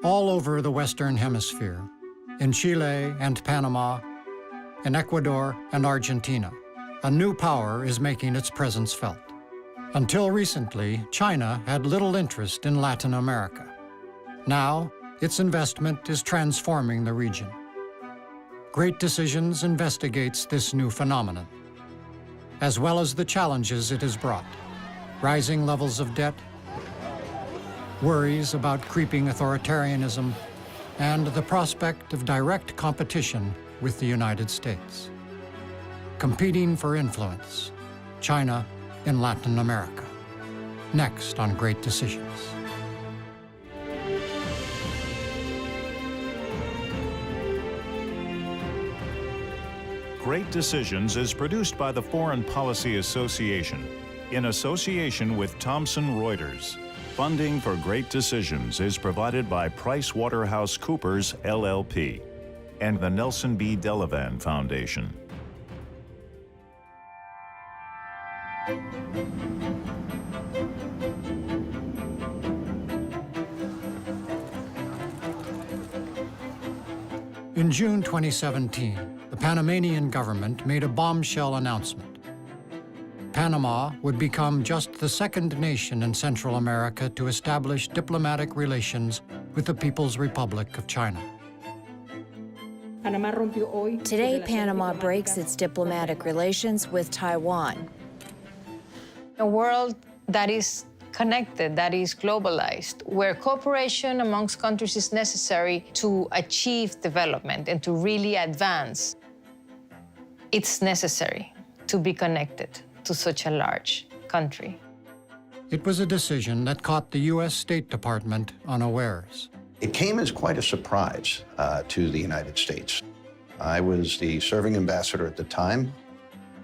All over the Western Hemisphere, in Chile and Panama, in Ecuador and Argentina, a new power is making its presence felt. Until recently, China had little interest in Latin America. Now, its investment is transforming the region. Great Decisions investigates this new phenomenon, as well as the challenges it has brought: rising levels of debt, worries about creeping authoritarianism, and the prospect of direct competition with the United States. Competing for influence, China in Latin America. Next on Great Decisions. Great Decisions is produced by the Foreign Policy Association in association with Thomson Reuters. Funding for Great Decisions is provided by PricewaterhouseCoopers LLP and the Nelson B. Delavan Foundation. In June 2017, the Panamanian government made a bombshell announcement. Panama would become just the second nation in Central America to establish diplomatic relations with the People's Republic of China. Today, Panama breaks its diplomatic relations with Taiwan. A world that is connected, that is globalized, where cooperation amongst countries is necessary to achieve development and to really advance. It's necessary to be connected to such a large country. It was a decision that caught the U.S. State Department unawares. It came as quite a surprise to the United States. I was the serving ambassador at the time,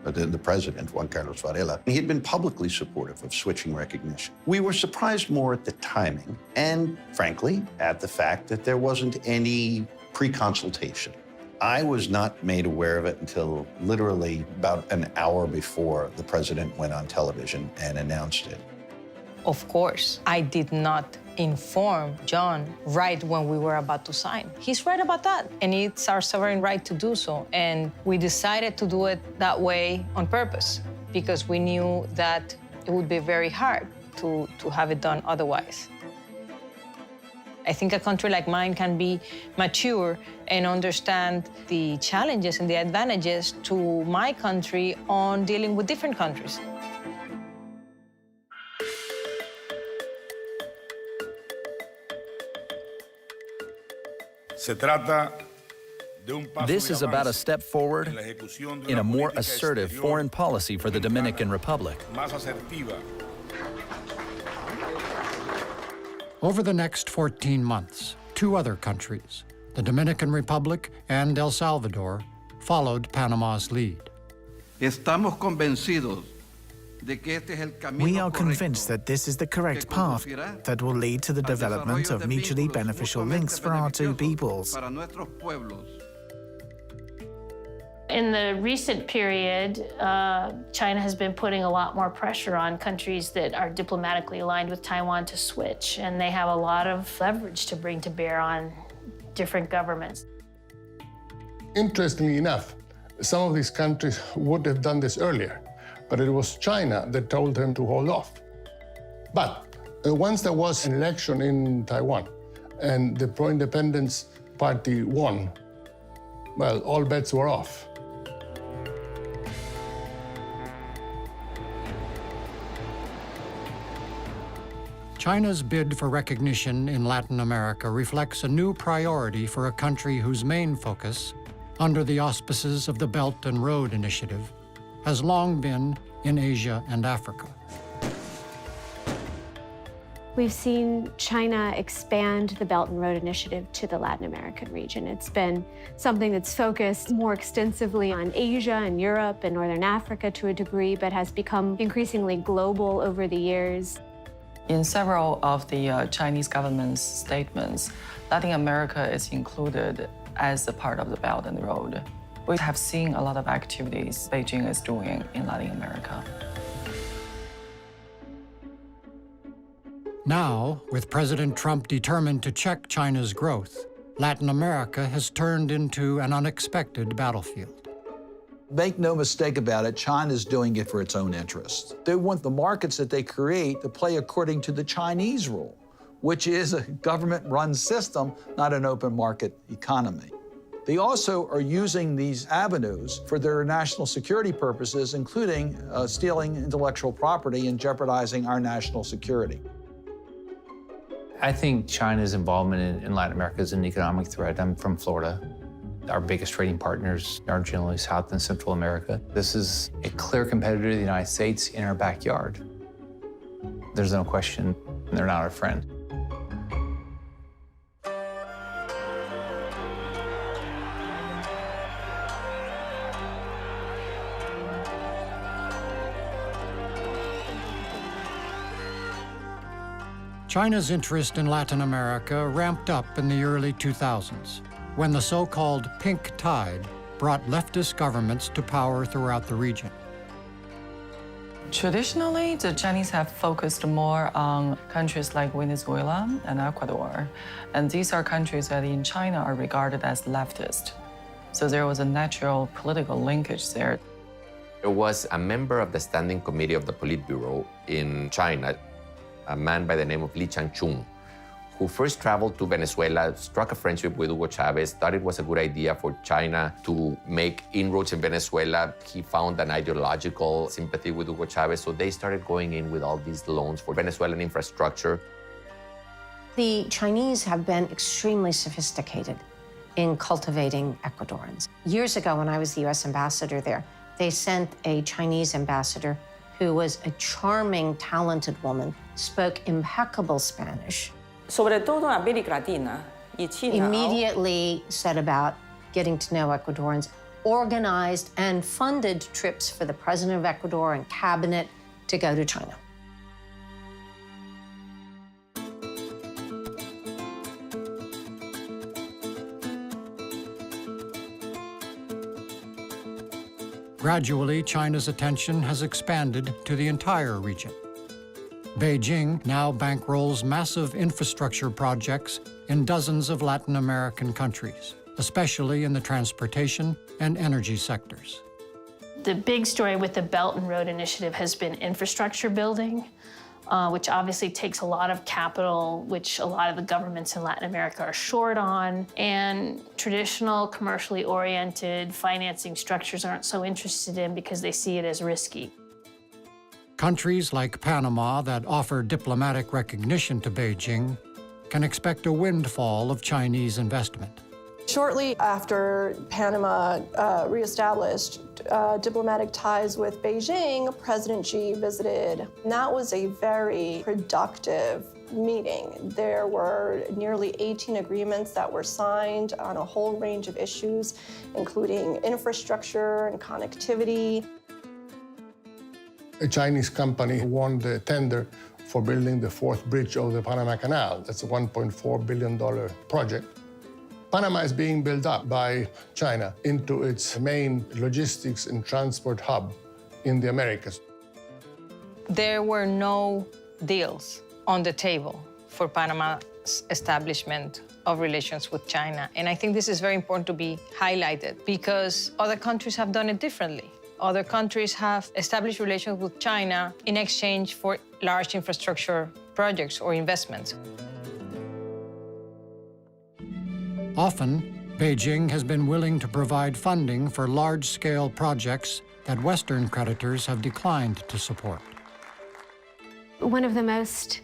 the president, Juan Carlos Varela. He had been publicly supportive of switching recognition. We were surprised more at the timing and, frankly, at the fact that there wasn't any pre-consultation. I was not made aware of it until literally about an hour before the president went on television and announced it. Of course, I did not inform John right when we were about to sign. He's right about that, and it's our sovereign right to do so. And we decided to do it that way on purpose because we knew that it would be very hard to have it done otherwise. I think a country like mine can be mature and understand the challenges and the advantages to my country on dealing with different countries. This is about a step forward in a more assertive foreign policy for the Dominican Republic. Over the next 14 months, two other countries, the Dominican Republic and El Salvador, followed Panama's lead. We are convinced that this is the correct path that will lead to the development of mutually beneficial links for our two peoples. In the recent period, China has been putting a lot more pressure on countries that are diplomatically aligned with Taiwan to switch, and they have a lot of leverage to bring to bear on different governments. Interestingly enough, some of these countries would have done this earlier, but it was China that told them to hold off. But once there was an election in Taiwan and the pro-independence party won, well, all bets were off. China's bid for recognition in Latin America reflects a new priority for a country whose main focus, under the auspices of the Belt and Road Initiative, has long been in Asia and Africa. We've seen China expand the Belt and Road Initiative to the Latin American region. It's been something that's focused more extensively on Asia and Europe and Northern Africa to a degree, but has become increasingly global over the years. In several of the Chinese government's statements, Latin America is included as a part of the Belt and Road. We have seen a lot of activities Beijing is doing in Latin America. Now, with President Trump determined to check China's growth, Latin America has turned into an unexpected battlefield. Make no mistake about it, China's doing it for its own interests. They want the markets that they create to play according to the Chinese rule, which is a government-run system, not an open market economy. They also are using these avenues for their national security purposes, including stealing intellectual property and jeopardizing our national security. I think China's involvement in Latin America is an economic threat. I'm from Florida. Our biggest trading partners are generally South and Central America. This is a clear competitor to the United States in our backyard. There's no question, they're not our friend. China's interest in Latin America ramped up in the early 2000s, when the so-called pink tide brought leftist governments to power throughout the region. Traditionally, the Chinese have focused more on countries like Venezuela and Ecuador, and these are countries that in China are regarded as leftist. So there was a natural political linkage there. There was a member of the Standing Committee of the Politburo in China, a man by the name of Li Changchun, who first traveled to Venezuela, struck a friendship with Hugo Chavez, thought it was a good idea for China to make inroads in Venezuela. He found an ideological sympathy with Hugo Chavez, so they started going in with all these loans for Venezuelan infrastructure. The Chinese have been extremely sophisticated in cultivating Ecuadorians. Years ago, when I was the US ambassador there, they sent a Chinese ambassador who was a charming, talented woman, spoke impeccable Spanish. Sobre todo en América Latina y China. Immediately set about getting to know Ecuadorians, organized and funded trips for the president of Ecuador and cabinet to go to China. Gradually, China's attention has expanded to the entire region. Beijing now bankrolls massive infrastructure projects in dozens of Latin American countries, especially in the transportation and energy sectors. The big story with the Belt and Road Initiative has been infrastructure building, which obviously takes a lot of capital, which a lot of the governments in Latin America are short on, and traditional commercially oriented financing structures aren't so interested in because they see it as risky. Countries like Panama that offer diplomatic recognition to Beijing can expect a windfall of Chinese investment. Shortly after Panama reestablished diplomatic ties with Beijing, President Xi visited. And that was a very productive meeting. There were nearly 18 agreements that were signed on a whole range of issues, including infrastructure and connectivity. A Chinese company won the tender for building the fourth bridge of the Panama Canal. That's a $1.4 billion project. Panama is being built up by China into its main logistics and transport hub in the Americas. There were no deals on the table for Panama's establishment of relations with China. And I think this is very important to be highlighted because other countries have done it differently. Other countries have established relations with China in exchange for large infrastructure projects or investments. Often, Beijing has been willing to provide funding for large-scale projects that Western creditors have declined to support. One of the most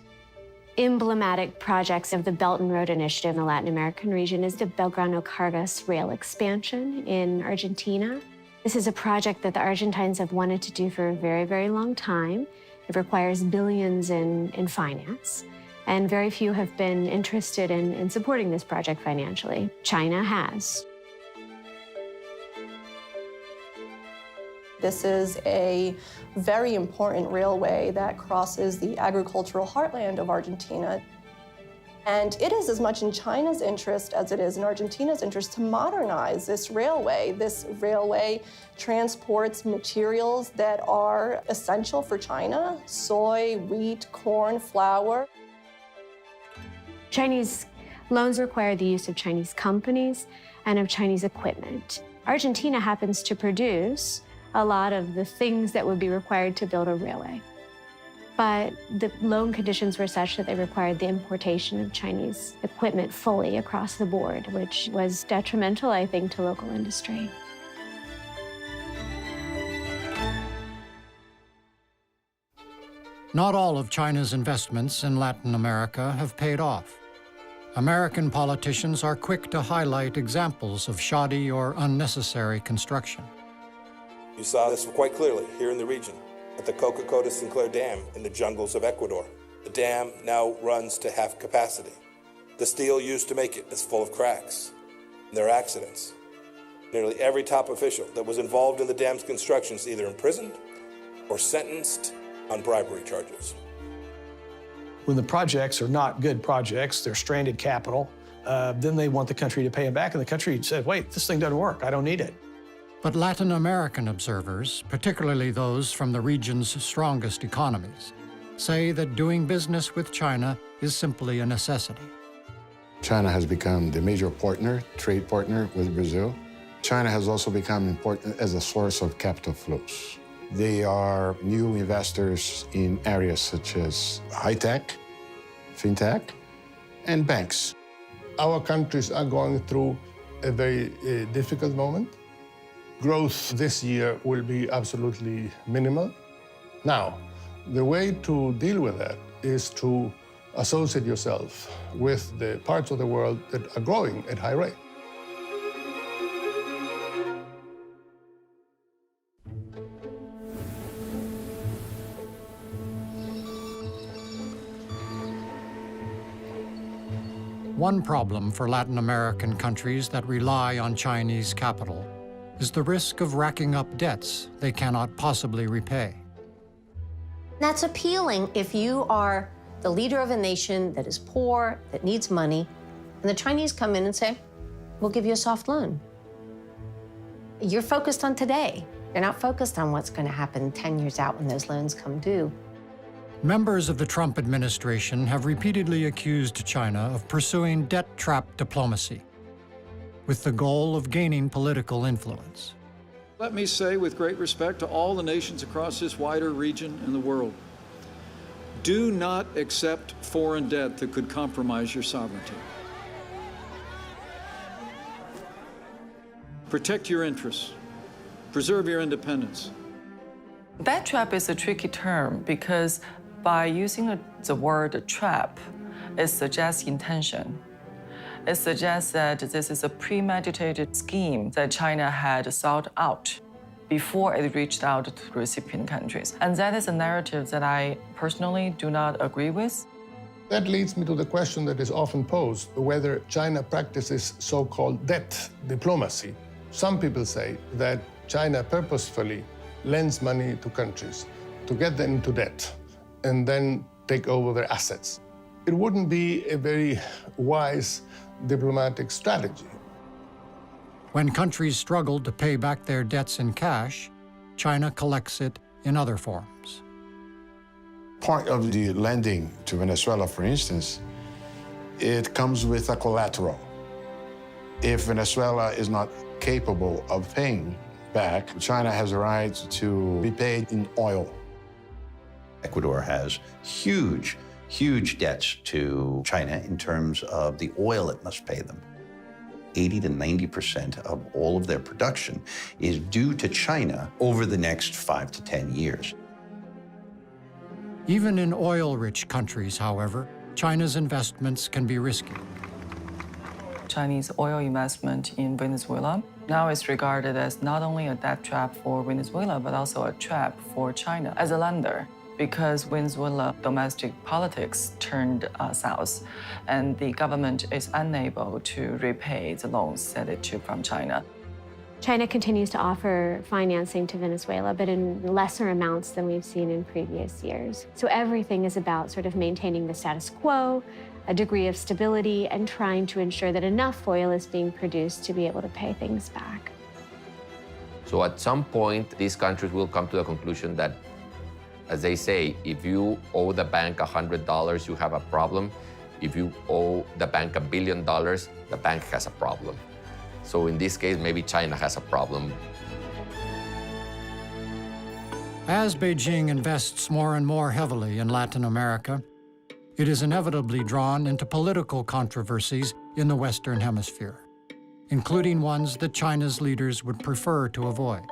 emblematic projects of the Belt and Road Initiative in the Latin American region is the Belgrano-Cargas rail expansion in Argentina. This is a project that the Argentines have wanted to do for a very, very long time. It requires billions in finance, and very few have been interested in supporting this project financially. China has. This is a very important railway that crosses the agricultural heartland of Argentina. And it is as much in China's interest as it is in Argentina's interest to modernize this railway. This railway transports materials that are essential for China: soy, wheat, corn, flour. Chinese loans require the use of Chinese companies and of Chinese equipment. Argentina happens to produce a lot of the things that would be required to build a railway. But the loan conditions were such that they required the importation of Chinese equipment fully across the board, which was detrimental, I think, to local industry. Not all of China's investments in Latin America have paid off. American politicians are quick to highlight examples of shoddy or unnecessary construction. You saw this quite clearly here in the region at the Coca-Cola Sinclair Dam in the jungles of Ecuador. The dam now runs to half capacity. The steel used to make it is full of cracks. There are accidents. Nearly every top official that was involved in the dam's construction is either imprisoned or sentenced on bribery charges. When the projects are not good projects, they're stranded capital, then they want the country to pay them back, and the country said, wait, this thing doesn't work, I don't need it. But Latin American observers, particularly those from the region's strongest economies, say that doing business with China is simply a necessity. China has become the major partner, trade partner with Brazil. China has also become important as a source of capital flows. They are new investors in areas such as high-tech, fintech, and banks. Our countries are going through a very difficult moment. Growth this year will be absolutely minimal. Now, the way to deal with that is to associate yourself with the parts of the world that are growing at high rate. One problem for Latin American countries that rely on Chinese capital is the risk of racking up debts they cannot possibly repay. That's appealing if you are the leader of a nation that is poor, that needs money, and the Chinese come in and say, we'll give you a soft loan. You're focused on today. You're not focused on what's going to happen 10 years out when those loans come due. Members of the Trump administration have repeatedly accused China of pursuing debt trap diplomacy, with the goal of gaining political influence. Let me say with great respect to all the nations across this wider region and the world, do not accept foreign debt that could compromise your sovereignty. Protect your interests. Preserve your independence. Debt trap is a tricky term because by using the word trap, it suggests intention. It suggests that this is a premeditated scheme that China had sought out before it reached out to recipient countries. And that is a narrative that I personally do not agree with. That leads me to the question that is often posed, whether China practices so-called debt diplomacy. Some people say that China purposefully lends money to countries to get them into debt and then take over their assets. It wouldn't be a very wise diplomatic strategy. When countries struggle to pay back their debts in cash, China collects it in other forms. Part of the lending to Venezuela, for instance, it comes with a collateral. If Venezuela is not capable of paying back, China has a right to be paid in oil. Ecuador has huge debts to China in terms of the oil it must pay them. 80 to 90% of all of their production is due to China over the next 5 to 10 years. Even in oil-rich countries, however, China's investments can be risky. Chinese oil investment in Venezuela now is regarded as not only a debt trap for Venezuela, but also a trap for China as a lender, because Venezuela domestic politics turned south, and the government is unable to repay the loans that it took from China. China continues to offer financing to Venezuela, but in lesser amounts than we've seen in previous years. So everything is about sort of maintaining the status quo, a degree of stability, and trying to ensure that enough oil is being produced to be able to pay things back. So at some point, these countries will come to the conclusion that, as they say, if you owe the bank $100, you have a problem. If you owe the bank $1 billion, the bank has a problem. So in this case, maybe China has a problem. As Beijing invests more and more heavily in Latin America, it is inevitably drawn into political controversies in the Western Hemisphere, including ones that China's leaders would prefer to avoid.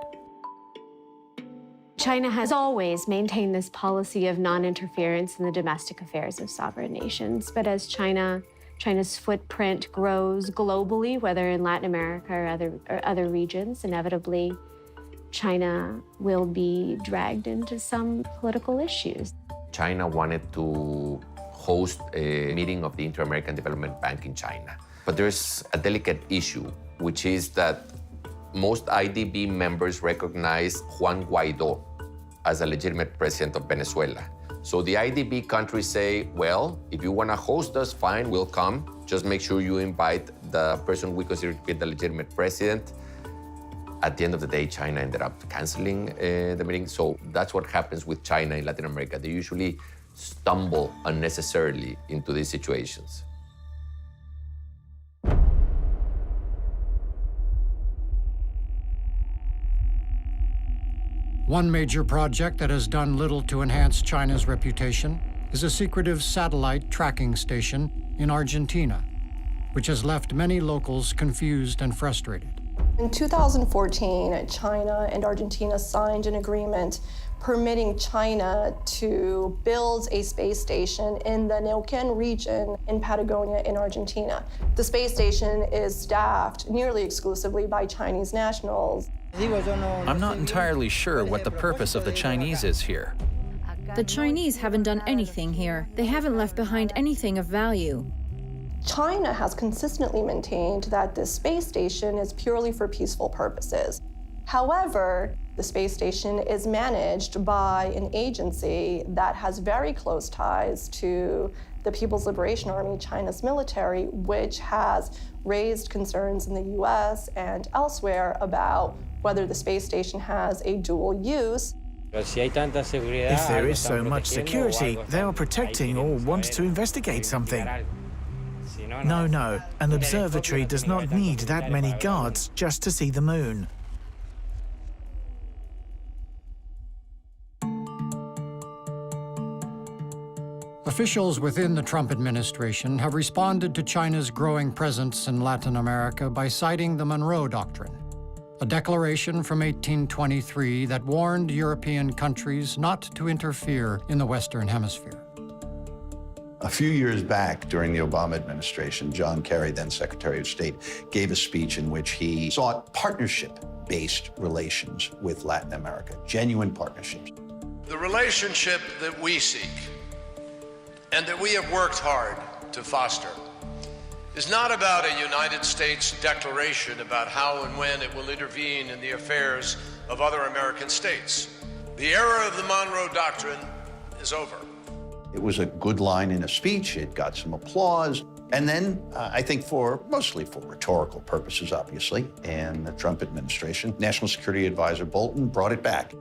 China has always maintained this policy of non-interference in the domestic affairs of sovereign nations. But as China's footprint grows globally, whether in Latin America or other regions, inevitably China will be dragged into some political issues. China wanted to host a meeting of the Inter-American Development Bank in China. But there's a delicate issue, which is that most IDB members recognize Juan Guaido as a legitimate president of Venezuela. So the IDB countries say, well, if you want to host us, fine, we'll come. Just make sure you invite the person we consider to be the legitimate president. At the end of the day, China ended up canceling the meeting. So that's what happens with China in Latin America. They usually stumble unnecessarily into these situations. One major project that has done little to enhance China's reputation is a secretive satellite tracking station in Argentina, which has left many locals confused and frustrated. In 2014, China and Argentina signed an agreement permitting China to build a space station in the Neuquén region in Patagonia in Argentina. The space station is staffed nearly exclusively by Chinese nationals. I'm not entirely sure what the purpose of the Chinese is here. The Chinese haven't done anything here. They haven't left behind anything of value. China has consistently maintained that this space station is purely for peaceful purposes. However, the space station is managed by an agency that has very close ties to the People's Liberation Army, China's military, which has raised concerns in the US and elsewhere about whether the space station has a dual use. If there is so much security, they are protecting or want to investigate something. No, an observatory does not need that many guards just to see the moon. Officials within the Trump administration have responded to China's growing presence in Latin America by citing the Monroe Doctrine, a declaration from 1823 that warned European countries not to interfere in the Western Hemisphere. A few years back, during the Obama administration, John Kerry, then Secretary of State, gave a speech in which he sought partnership-based relations with Latin America, genuine partnerships. The relationship that we seek and that we have worked hard to foster is not about a United States declaration about how and when it will intervene in the affairs of other American states. The era of the Monroe Doctrine is over. It was a good line in a speech. It got some applause. And then, I think mostly for rhetorical purposes, obviously, and the Trump administration, National Security Advisor Bolton brought it back.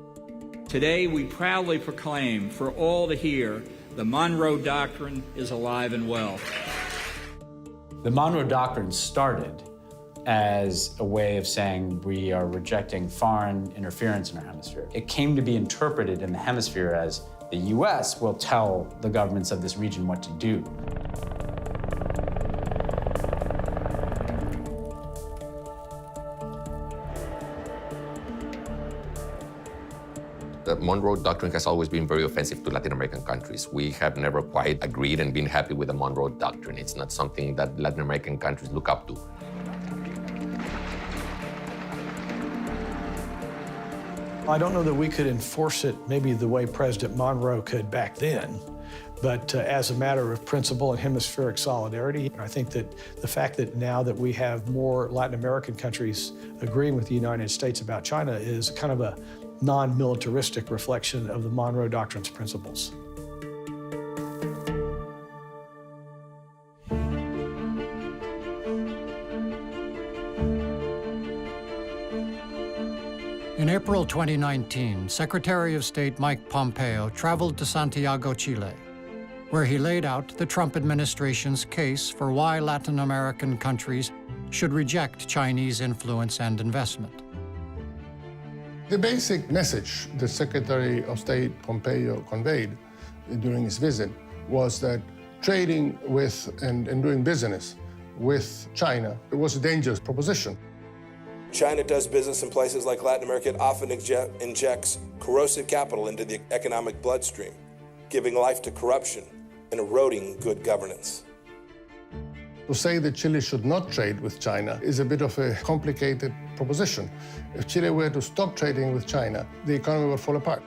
Today, we proudly proclaim for all to hear the Monroe Doctrine is alive and well. The Monroe Doctrine started as a way of saying we are rejecting foreign interference in our hemisphere. It came to be interpreted in the hemisphere as the U.S. will tell the governments of this region what to do. The Monroe Doctrine has always been very offensive to Latin American countries. We have never quite agreed and been happy with the Monroe Doctrine. It's not something that Latin American countries look up to. I don't know that we could enforce it maybe the way President Monroe could back then, but as a matter of principle and hemispheric solidarity, I think that the fact that now that we have more Latin American countries agreeing with the United States about China is kind of a non-militaristic reflection of the Monroe Doctrine's principles. In April 2019, Secretary of State Mike Pompeo traveled to Santiago, Chile. where he laid out the Trump administration's case for why Latin American countries should reject Chinese influence and investment. The basic message the Secretary of State Pompeo conveyed during his visit was that trading with and doing business with China was a dangerous proposition. China does business in places like Latin America. It often injects corrosive capital into the economic bloodstream, giving life to corruption and eroding good governance. To say that Chile should not trade with China is a bit of a complicated proposition. If Chile were to stop trading with China, the economy would fall apart.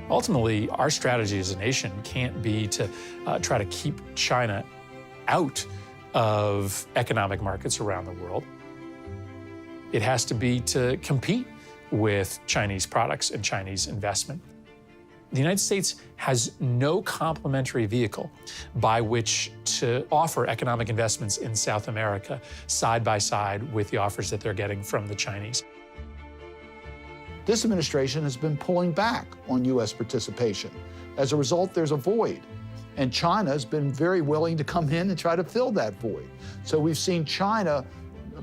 Ultimately, our strategy as a nation can't be to try to keep China out of economic markets around the world. It has to be to compete with Chinese products and Chinese investment. The United States has no complementary vehicle by which to offer economic investments in South America side by side with the offers that they're getting from the Chinese. This administration has been pulling back on U.S. participation. As a result, there's a void. And China has been very willing to come in and try to fill that void. So we've seen China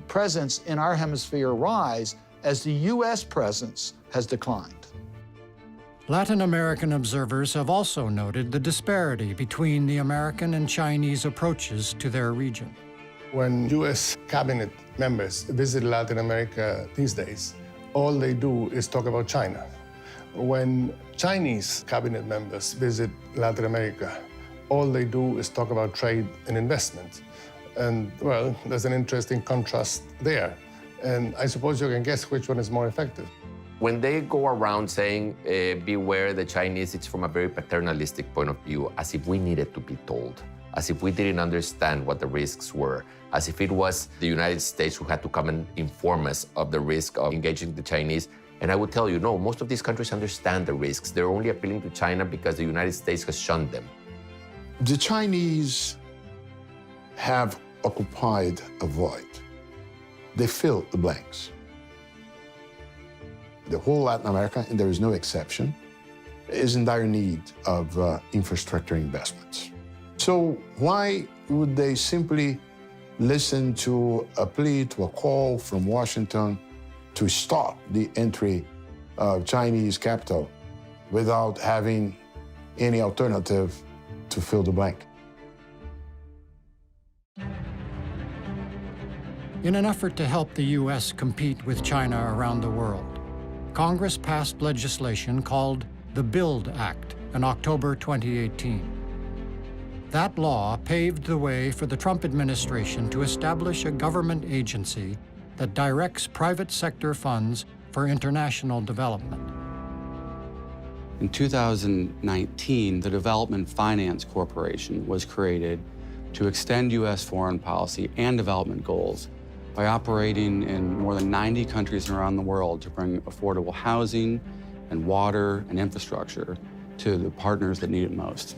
presence in our hemisphere rise as the U.S. presence has declined. Latin American observers have also noted the disparity between the American and Chinese approaches to their region. When U.S. cabinet members visit Latin America these days, all they do is talk about China. When Chinese cabinet members visit Latin America, all they do is talk about trade and investment. And, well, there's an interesting contrast there. And I suppose you can guess which one is more effective. When they go around saying, beware the Chinese, it's from a very paternalistic point of view, as if we needed to be told, as if we didn't understand what the risks were, as if it was the United States who had to come and inform us of the risk of engaging the Chinese. And I would tell you, no, most of these countries understand the risks. They're only appealing to China because the United States has shunned them. The Chinese have occupied a void. They fill the blanks. The whole Latin America, and there is no exception, is in dire need of infrastructure investments. So why would they simply listen to a plea, to a call from Washington to stop the entry of Chinese capital without having any alternative to fill the blank? In an effort to help the U.S. compete with China around the world, Congress passed legislation called the BUILD Act in October 2018. That law paved the way for the Trump administration to establish a government agency that directs private sector funds for international development. In 2019, the Development Finance Corporation was created to extend U.S. foreign policy and development goals by operating in more than 90 countries around the world to bring affordable housing and water and infrastructure to the partners that need it most.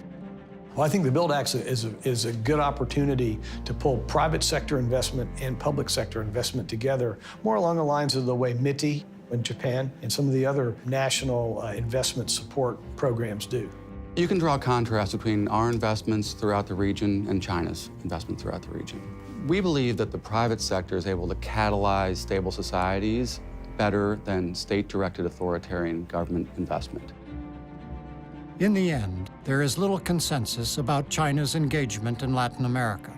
Well, I think the BUILD Act is a good opportunity to pull private sector investment and public sector investment together, more along the lines of the way MITI in Japan and some of the other national investment support programs do. You can draw a contrast between our investments throughout the region and China's investment throughout the region. We believe that the private sector is able to catalyze stable societies better than state-directed authoritarian government investment. In the end, there is little consensus about China's engagement in Latin America,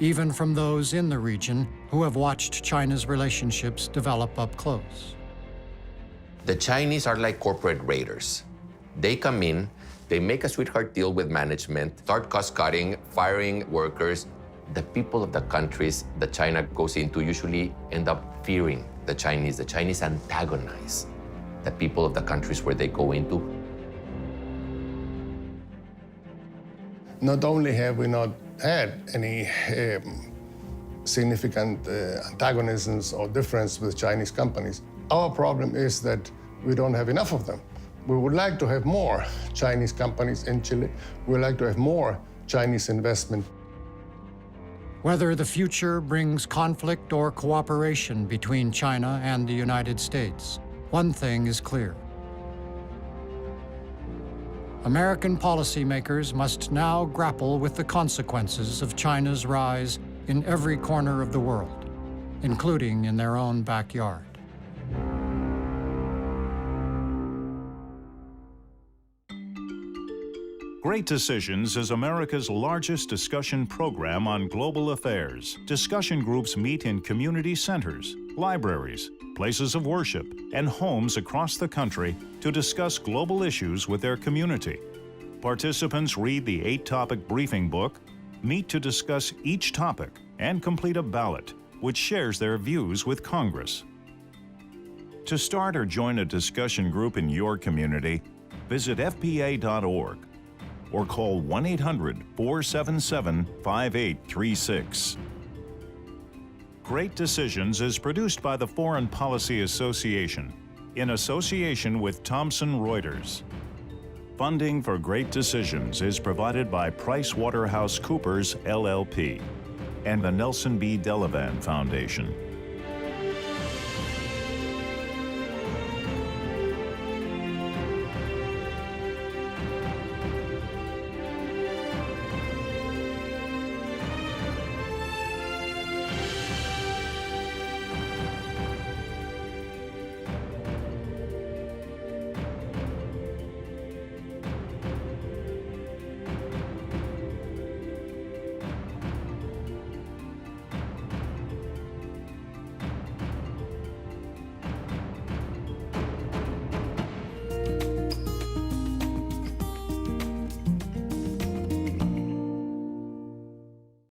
even from those in the region who have watched China's relationships develop up close. The Chinese are like corporate raiders. They come in, they make a sweetheart deal with management, start cost-cutting, firing workers. The people of the countries that China goes into usually end up fearing the Chinese. The Chinese antagonize the people of the countries where they go into. Not only have we not had any significant antagonisms or difference with Chinese companies, our problem is that we don't have enough of them. We would like to have more Chinese companies in Chile. We would like to have more Chinese investment. Whether the future brings conflict or cooperation between China and the United States, one thing is clear. American policymakers must now grapple with the consequences of China's rise in every corner of the world, including in their own backyard. Great Decisions is America's largest discussion program on global affairs. Discussion groups meet in community centers, libraries, places of worship, and homes across the country to discuss global issues with their community. Participants read the 8-topic briefing book, meet to discuss each topic, and complete a ballot, which shares their views with Congress. To start or join a discussion group in your community, visit fpa.org or call 1-800-477-5836. Great Decisions is produced by the Foreign Policy Association in association with Thomson Reuters. Funding for Great Decisions is provided by PricewaterhouseCoopers LLP and the Nelson B. Delavan Foundation.